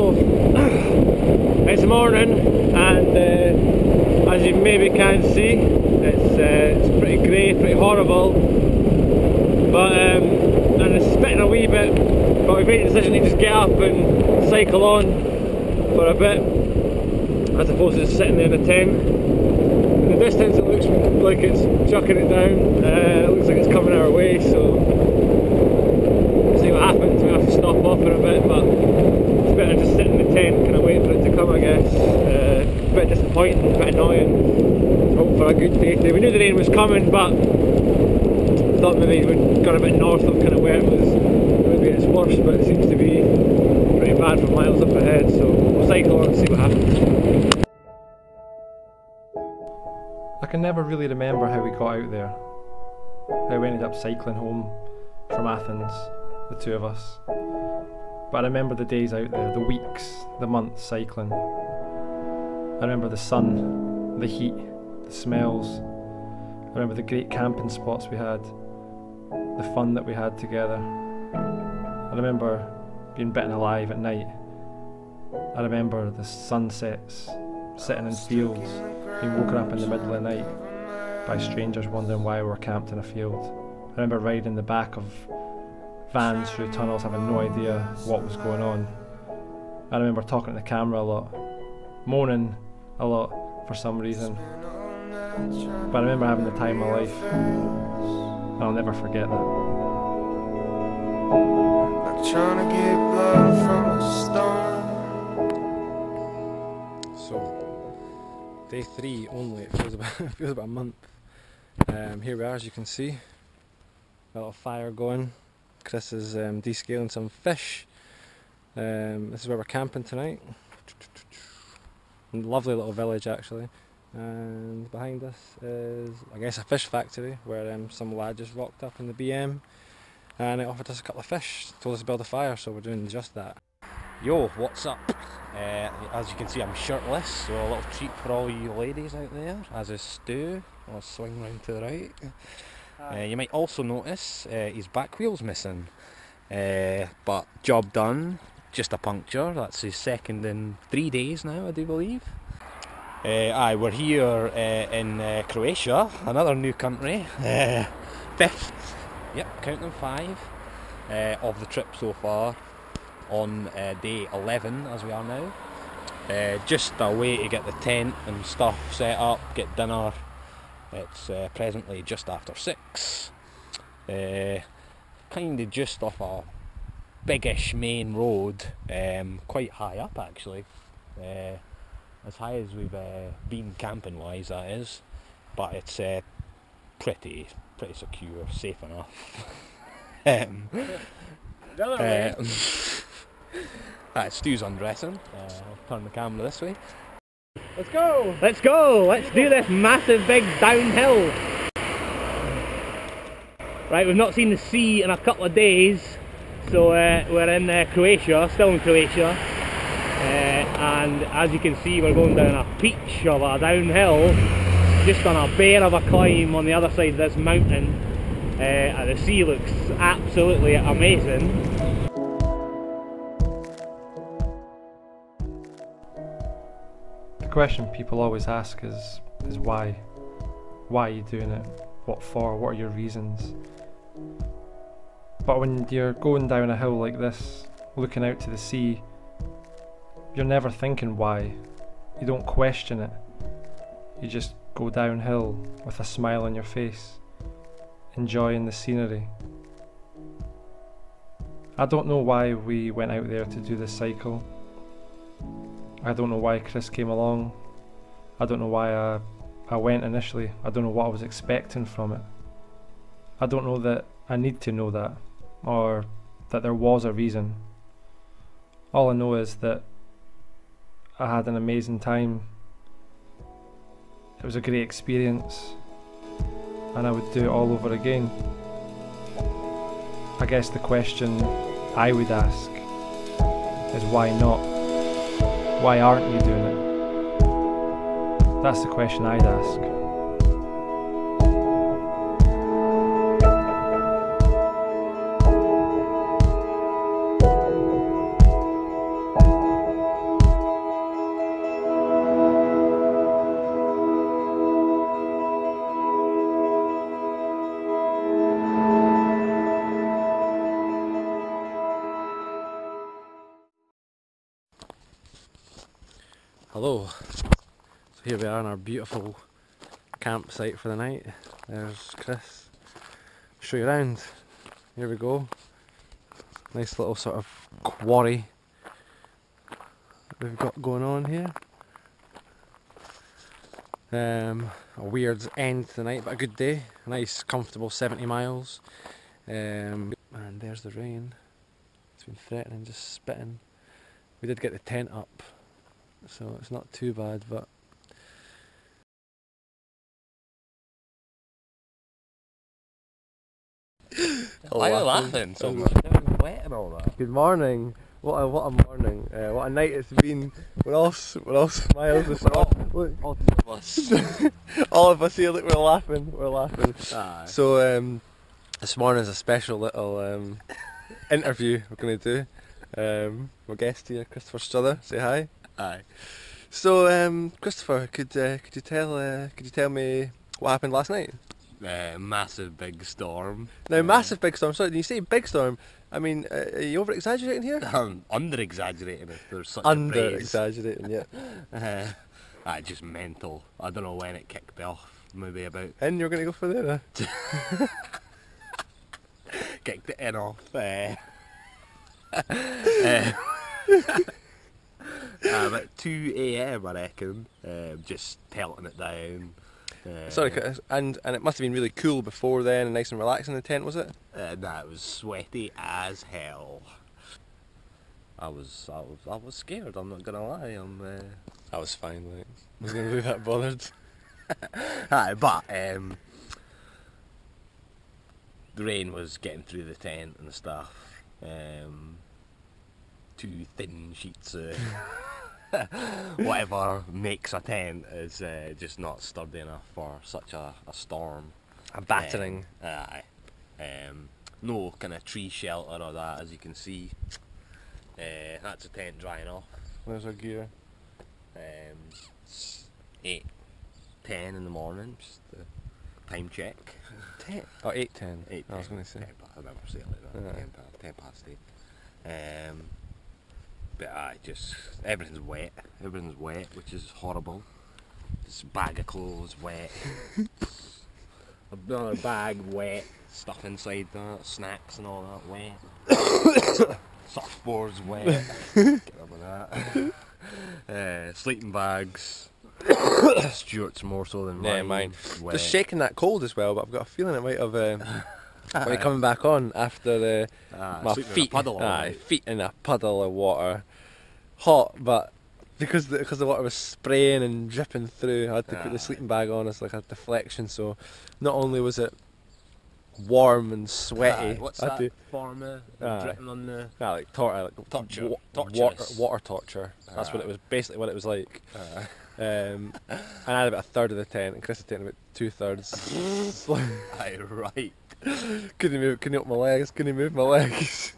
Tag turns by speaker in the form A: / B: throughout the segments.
A: So it's morning, and as you maybe can see, it's pretty grey, pretty horrible. But and it's spitting a wee bit. But we've made the decision to just get up and cycle on for a bit, as opposed to just sitting there in the tent. In the distance, it looks like it's chucking it down. It looks like it's coming our way. So we'll see what happens. We have to stop off for a bit, but it's better just sit in the tent, kind of wait for it to come, I guess. A bit disappointing, a bit annoying. Hope for a good day today. We knew the rain was coming, but thought maybe we'd got a bit north of kind of where it was. Maybe it's worse, but it seems to be pretty bad for miles up ahead. So we'll cycle on and see what happens.
B: I can never really remember how we got out there. How we ended up cycling home from Athens, the two of us. But I remember the days out there, the weeks, the months cycling. I remember the sun, the heat, the smells. I remember the great camping spots we had, the fun that we had together. I remember being bitten alive at night. I remember the sunsets, sitting in fields, being woken up in the middle of the night by strangers wondering why we were camped in a field. I remember riding in the back of vans through tunnels having no idea what was going on. I remember talking to the camera a lot, moaning a lot for some reason. But I remember having the time of my life, and I'll never forget that.
C: Like trying to get blood from a stone.
A: So, day 3 only. It feels about a month. Here we are, as you can see. A little fire going. Chris is descaling some fish. This is where we're camping tonight. Lovely little village, actually. And behind us is, I guess, a fish factory where some lad just rocked up in the BM and it offered us a couple of fish, told us to build a fire, so we're doing just that. Yo, what's up? As you can see, I'm shirtless, so a little treat for all you ladies out there, as is Stu. I'll swing round to the right. You might also notice his back wheel's missing, but job done, just a puncture. That's his second in 3 days now, I do believe. We're here in Croatia, another new country, 5th, yep, count them 5, of the trip so far, on day 11 as we are now. Just a way to get the tent and stuff set up, get dinner. It's presently just after 6, kind of just off a biggish main road, quite high up actually. As high as we've been camping wise, that is, but it's pretty secure, safe enough. Stu's undressing. I'll turn the camera this way. Let's go! Let's go! Let's do this massive big downhill. Right, we've not seen the sea in a couple of days, so we're in Croatia, still in Croatia. And as you can see, we're going down a peach of a downhill, just on a bear of a climb on the other side of this mountain. And the sea looks absolutely amazing.
B: The question people always ask is why? Why are you doing it? What for? What are your reasons? But when you're going down a hill like this, looking out to the sea, you're never thinking why. You don't question it. You just go downhill with a smile on your face, enjoying the scenery. I don't know why we went out there to do this cycle. I don't know why Chris came along. I don't know why I went initially. I don't know what I was expecting from it. I don't know that I need to know that, or that there was a reason. All I know is that I had an amazing time. It was a great experience, and I would do it all over again. I guess the question I would ask is why not? Why aren't you doing it? That's the question I'd ask.
A: Hello. So here we are on our beautiful campsite for the night. There's Chris. Show you around. Here we go. Nice little sort of quarry we've got going on here. A weird end to the night, but a good day. A nice, comfortable 70 miles. And there's the rain. It's been threatening, just spitting. We did get the tent up, so it's not too bad, but
D: Why are you laughing so much? It's wet and all that.
A: good morning. What a morning. What a night it's been. We're all smiles this morning. Look,
D: All three of us.
A: all of us here. Look, we're laughing. We're laughing.
D: Aye.
A: So this morning's a special little interview we're going to do. Our guest here, Christopher Strother. Say hi.
D: Aye.
A: So Christopher, could you tell me what happened last night?
D: Massive big storm.
A: Now, massive big storm. Sorry, when you say big storm, I mean, are you over exaggerating here?
D: I'm under exaggerating if there's such
A: Under
D: a phrase.
A: exaggerating, yeah.
D: Just mental. I don't know when it kicked me off. Maybe about
A: And you're going to go for there?
D: kicked it in off. About 2 a.m. I reckon. Just pelting it down.
A: Sorry, Chris, and it must have been really cool before then and nice and relaxing in the tent, was it?
D: Nah, it was sweaty as hell. I was scared. I'm not gonna lie.
A: I was fine, like, I was going to be that bothered.
D: Aye, but the rain was getting through the tent and stuff. 2 thin sheets of whatever makes a tent is just not sturdy enough for such a storm.
A: A battering.
D: Aye. No kind of tree shelter or that, as you can see. That's a tent drying off.
A: There's our gear.
D: It's 8:10 in the morning, just the time check.
A: 10? Oh, 8:10.
D: 8:10.
A: I was going to say.
D: 10 past, I never say it like that.
A: Aye.
D: 10 past 8. But just everything's wet. Everything's wet, which is horrible. This bag of clothes wet. Another bag wet. Stuff inside that, snacks and all that wet. Surfboards wet. Get up with that. Sleeping bags. Stuart's more so than
A: Yeah,
D: mine.
A: mine.
D: Wet.
A: Just shaking that cold as well, but I've got a feeling it might have might be coming back on after my
D: sleeping in a
A: feet.
D: puddle all
A: Aye,
D: night.
A: feet in a puddle of water. Hot, but because the water was spraying and dripping through, I had to put
D: Aye.
A: the sleeping bag on as like a deflection. So not only was it warm and sweaty,
D: Aye, what's
A: I had
D: that form of
A: Aye.
D: dripping on the...
A: like
D: Torture.
A: water, water torture. That's what it was. Basically, what it was like. And I had about a third of the tent, and Chris had taken about 2/3.
D: Aye, right.
A: Couldn't open my legs. Couldn't move my legs.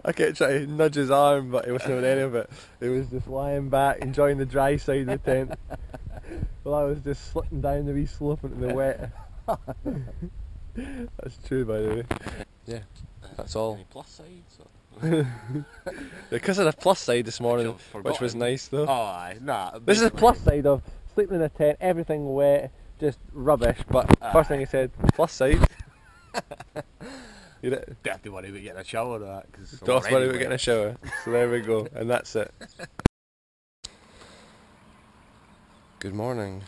A: I kept trying to nudge his arm, but he wasn't doing any of it. He was just lying back, enjoying the dry side of the tent, while I was just slipping down the wee slope into the wet. That's true, by the way. Yeah, that's all.
D: Any plus sides?
A: Because of the plus side this morning,
D: I've
A: which was
D: forgotten.
A: nice though.
D: Oh, aye, nah.
A: This is the
D: basically-
A: plus side of sleeping in a tent, everything wet, just rubbish. But first thing he said, plus side. You don't
D: Don't have to worry about getting a shower or that. Cause I'm
A: have to worry
D: already
A: about getting a
D: wet.
A: shower. So there we go, and that's it. Good morning.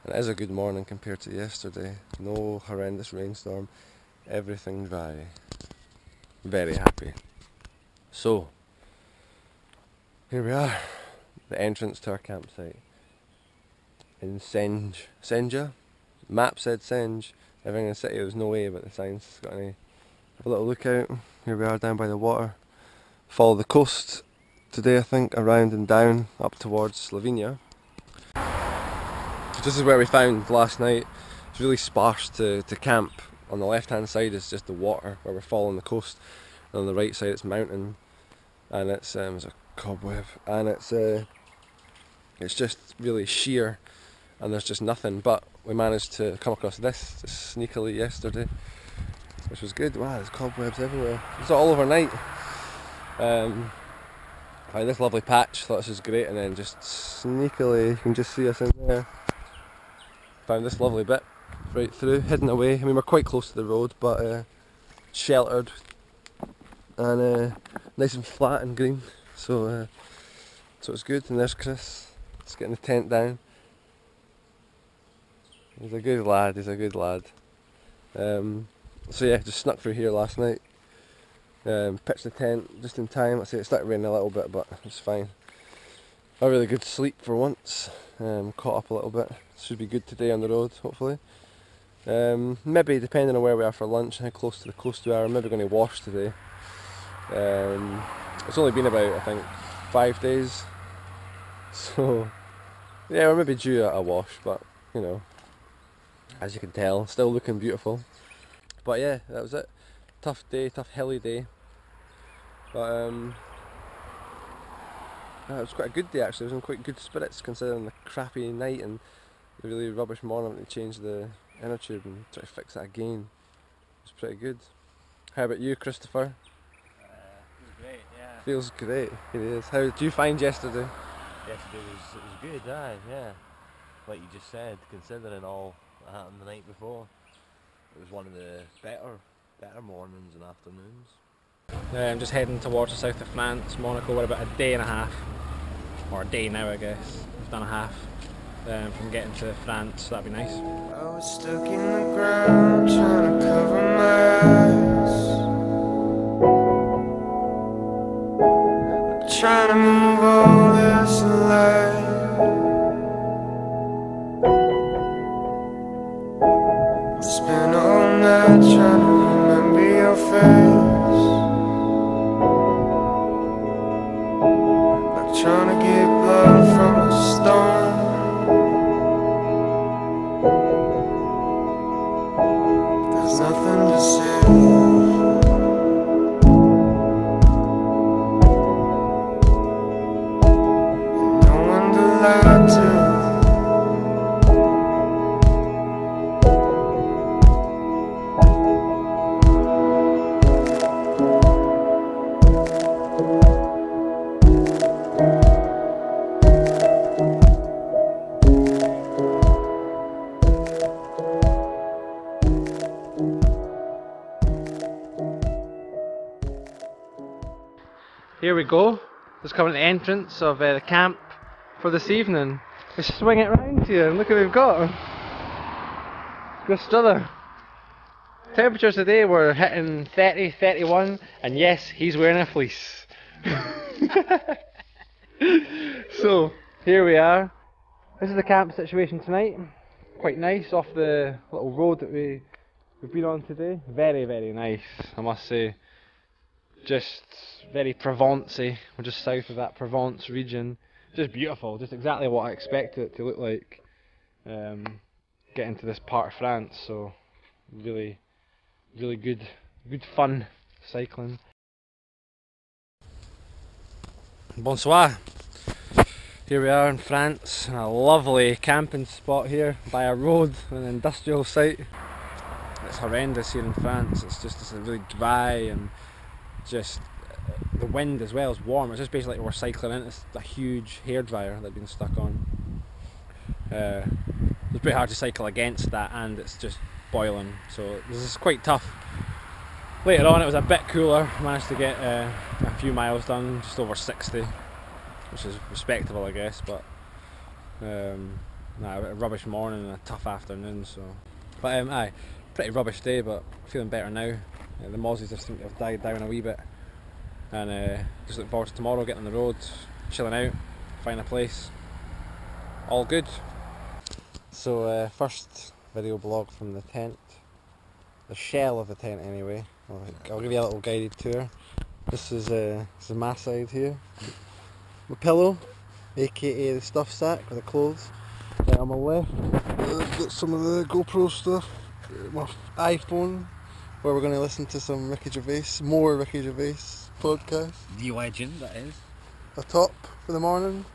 A: It is a good morning compared to yesterday. No horrendous rainstorm. Everything dry. Very happy. So, here we are. The entrance to our campsite. In Senja. Map said Senge. Everything in the city, there was no way, but the signs got any. Have a little look out. Here we are down by the water. Follow the coast today, I think, around and down up towards Slovenia. So this is where we found last night. It's really sparse to camp. On the left hand side is just the water where we're following the coast, and on the right side it's mountain, and it's there's a cobweb, and it's just really sheer, and there's just nothing. But we managed to come across this just sneakily yesterday, which was good. Wow, there's cobwebs everywhere. It's all overnight.
E: Find this lovely patch, thought this was great, and then just sneakily, you can just see us in there. Found this lovely bit right through, hidden away. I mean, we're quite close to the road, but sheltered and nice and flat and green. So it's good. And there's Chris, just getting the tent down. He's a good lad. He's a good lad. So yeah, just snuck through here last night. Pitched the tent just in time. I say it started raining a little bit, but it's fine. A really good sleep for once. Caught up a little bit. Should be good today on the road, hopefully. Maybe depending on where we are for lunch and how close to the coast we are, I'm maybe going to wash today. It's only been about, I think, 5 days. So yeah, we're maybe due a wash, but you know, as you can tell, still looking beautiful. But yeah, that was it. Tough day, tough hilly day. But it was quite a good day actually. I was in quite good spirits considering the crappy night and the really rubbish morning to change the inner tube and try to fix that again. It was pretty good. How about you, Christopher?
D: Feels great, yeah.
E: Feels great, it is. How did you find yesterday?
D: Yesterday was good, yeah. Like you just said, considering all that happened the night before, it was one of the better mornings and afternoons.
A: I'm just heading towards the south of France, Monaco. We're about a day and a half, or a day now I guess. We've done a half from getting to France, so that'd be nice.
C: I was stuck in the ground trying to cover my eyes, trying to move all this light. I spent all night trying to remember your face, like trying to get blood from a stone. There's nothing to say. And no one to lie to.
B: Here we go. Just coming to the entrance of the camp for this evening. Let's swing it round here and look what we've got. Chris Strother. Temperatures today were hitting 30, 31, and yes, he's wearing a fleece. So, here we are. This is the camp situation tonight. Quite nice off the little road that we've been on today. Very, very nice, I must say. Just very Provence-y. We're just south of that Provence region. Just beautiful, just exactly what I expected it to look like. Getting to this part of France, so really good fun cycling.
A: Bonsoir. Here we are in France, in a lovely camping spot here by a road, an industrial site. It's horrendous here in France. It's really dry and just the wind as well is warm. It's just basically like we're cycling in. It's a huge hairdryer that's been stuck on. It's pretty hard to cycle against that, and it's just boiling. So this is quite tough. Later on, it was a bit cooler. Managed to get a few miles done, just over 60, which is respectable, I guess. But a rubbish morning and a tough afternoon. So, but aye, pretty rubbish day, but feeling better now. The mozzies just seem to have died down a wee bit, and just looking forward to tomorrow, getting on the road, chilling out, find a place. All good. So first video blog from the tent, the shell of the tent anyway. I'll give you a little guided tour. This is my side here. My pillow, aka the stuff sack with the clothes. Right on my left, I've got some of the GoPro stuff, my iPhone, where we're going to listen to some more Ricky Gervais podcast.
D: The legend, that is.
E: A top for the morning,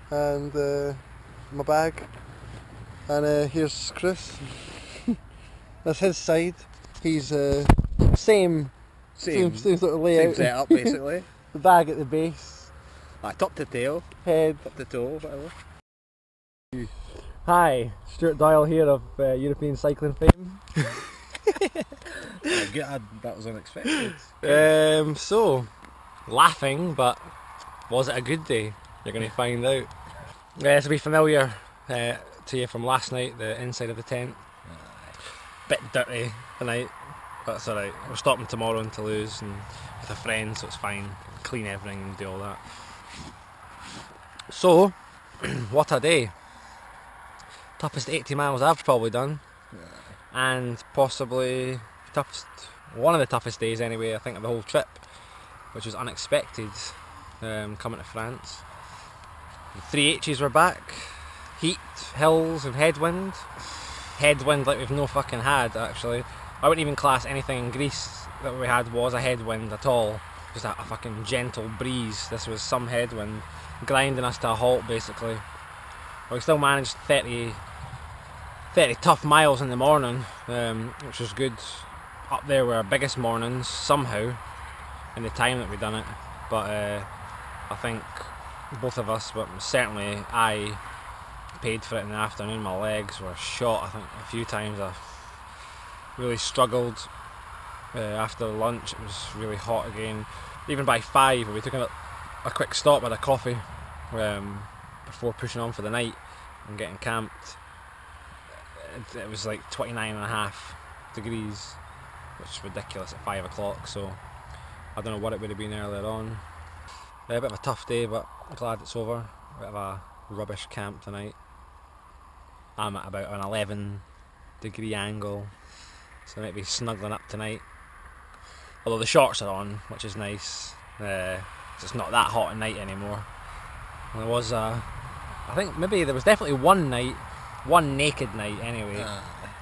E: and my bag. And here's Chris. That's his side. He's same sort of layout.
D: Same setup, basically.
E: The bag at the base,
D: Top to tail,
E: Head.
D: top to toe, whatever.
A: Hi, Stuart Doyle here of European cycling fame.
D: That was unexpected.
A: So, laughing, but was it a good day? You're going to find out. This will be familiar to you from last night, the inside of the tent. Bit dirty tonight, but that's alright. We're stopping tomorrow in Toulouse and with a friend, so it's fine. Clean everything and do all that. So, what a day. Toughest 80 miles I've probably done. And possibly one of the toughest days anyway, I think, of the whole trip, which was unexpected, coming to France. The 3 H's were back: heat, hills and headwind. Headwind like we've no fucking had, actually. I wouldn't even class anything in Greece that we had was a headwind at all. Just a fucking gentle breeze. This was some headwind, grinding us to a halt basically. But we still managed 30 tough miles in the morning, which was good. Up there were our biggest mornings somehow in the time that we done it. But I think both of us, but certainly I, paid for it in the afternoon. My legs were shot, I think, a few times. I really struggled after lunch. It was really hot again. Even by 5, we took a quick stop at a coffee before pushing on for the night and getting camped. It was like 29.5 degrees, which is ridiculous at 5 o'clock, so I don't know what it would have been earlier on. A bit of a tough day, but glad it's over. A bit of a rubbish camp tonight. I'm at about an 11 degree angle, so I might be snuggling up tonight. Although the shorts are on, which is nice. It's not that hot at night anymore. And there was I think maybe there was definitely one naked night anyway,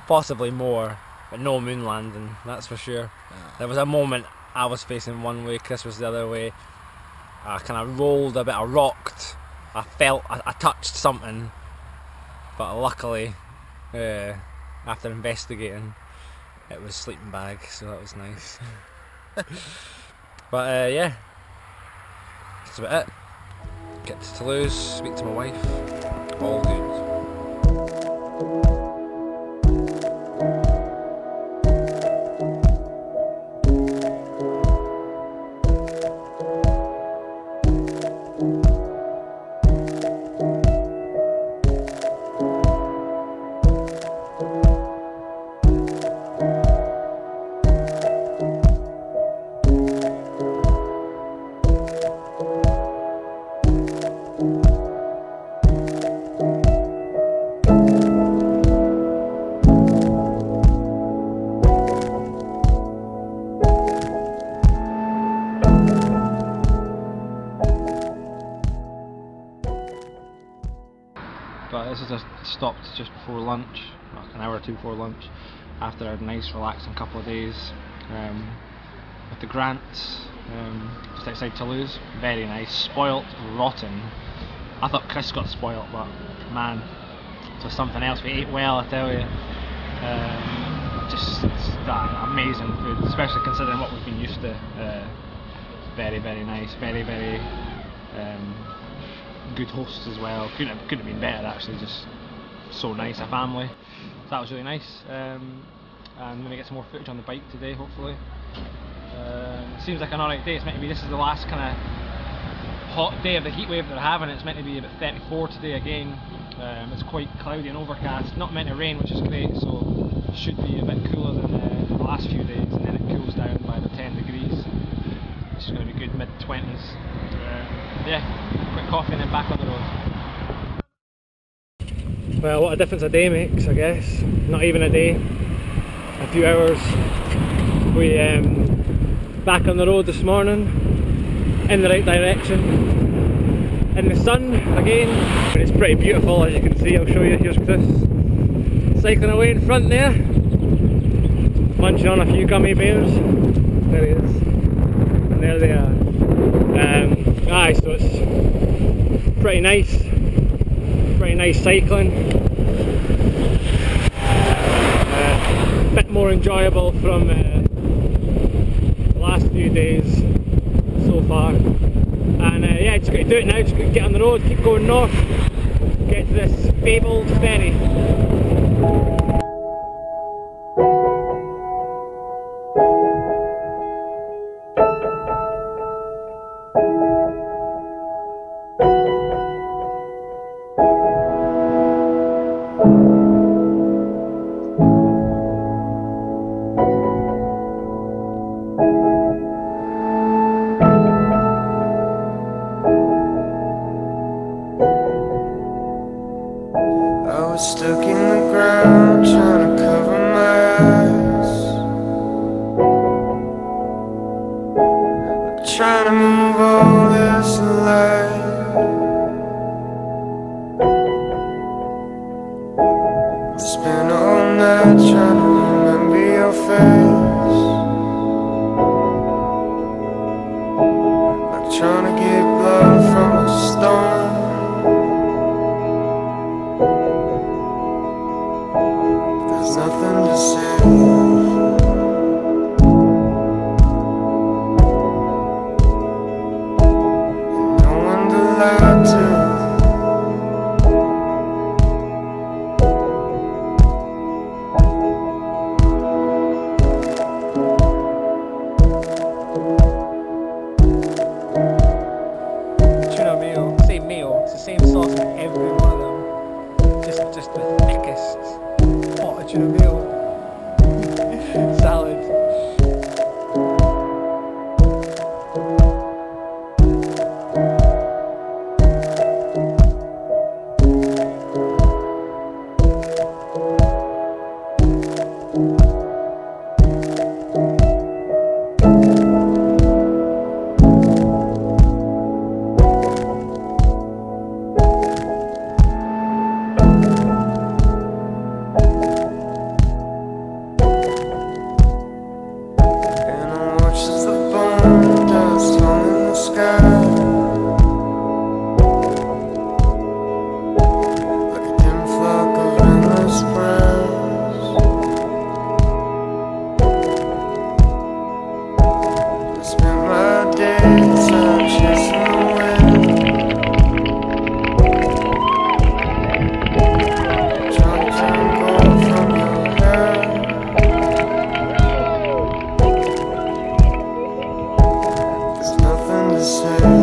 A: possibly more, but no moon landing, that's for sure. There was a moment I was facing one way, Chris was the other way. I kind of rolled a bit, I rocked, I felt, I touched something, but luckily, after investigating, it was sleeping bag, so that was nice. But yeah, that's about it. Get to Toulouse, speak to my wife, all good. But this is stopped just before lunch, well, an hour or two before lunch, after a nice relaxing couple of days with the Grants, just outside Toulouse. Very nice, spoilt, rotten. I thought Chris got spoilt, but man, it was something else. We ate well, I tell you. Just amazing food, especially considering what we've been used to. Very, very nice, very, very good hosts as well. Couldn't have been better actually, just so nice, a family. So that was really nice. And I'm going to get some more footage on the bike today, hopefully. Seems like an alright day. It's meant to be, this is the last kind of hot day of the heat wave that we're having. It's meant to be about 34 today again. It's quite cloudy and overcast, not meant to rain, which is great, so it should be a bit cooler than the last few days, and then it cools down by about 10 degrees, which is going to be good, mid-20s. Yeah, quick coffee and then back on the road. Well, what a difference a day makes, I guess. Not even a day, a few hours. We back on the road this morning, in the right direction, in the sun again. It's pretty beautiful, as you can see. I'll show you. Here's Chris cycling away in front there, munching on a few gummy bears. There he is, and there they are. Aye, so it's pretty nice cycling. A bit more enjoyable from the last few days so far. And yeah, just got to do it now, just got to get on the road, keep going north, get to this fabled ferry.
C: I was stuck in the ground trying to cover my eyes, like trying to move all this light. I spent all night trying to remember your face, like trying to get blood from a stone. There's nothing to say. And no one to lie to.
A: Tuna meal, same meal, it's the same sauce in every one of them. Just the thickest pot of tuna meal. Salad.
C: And I watch as the bone dust hung in the sky, like a dim flock of endless prayers. I spent my days out chasing the wind, trying to turn gold from your hair. There's nothing to say.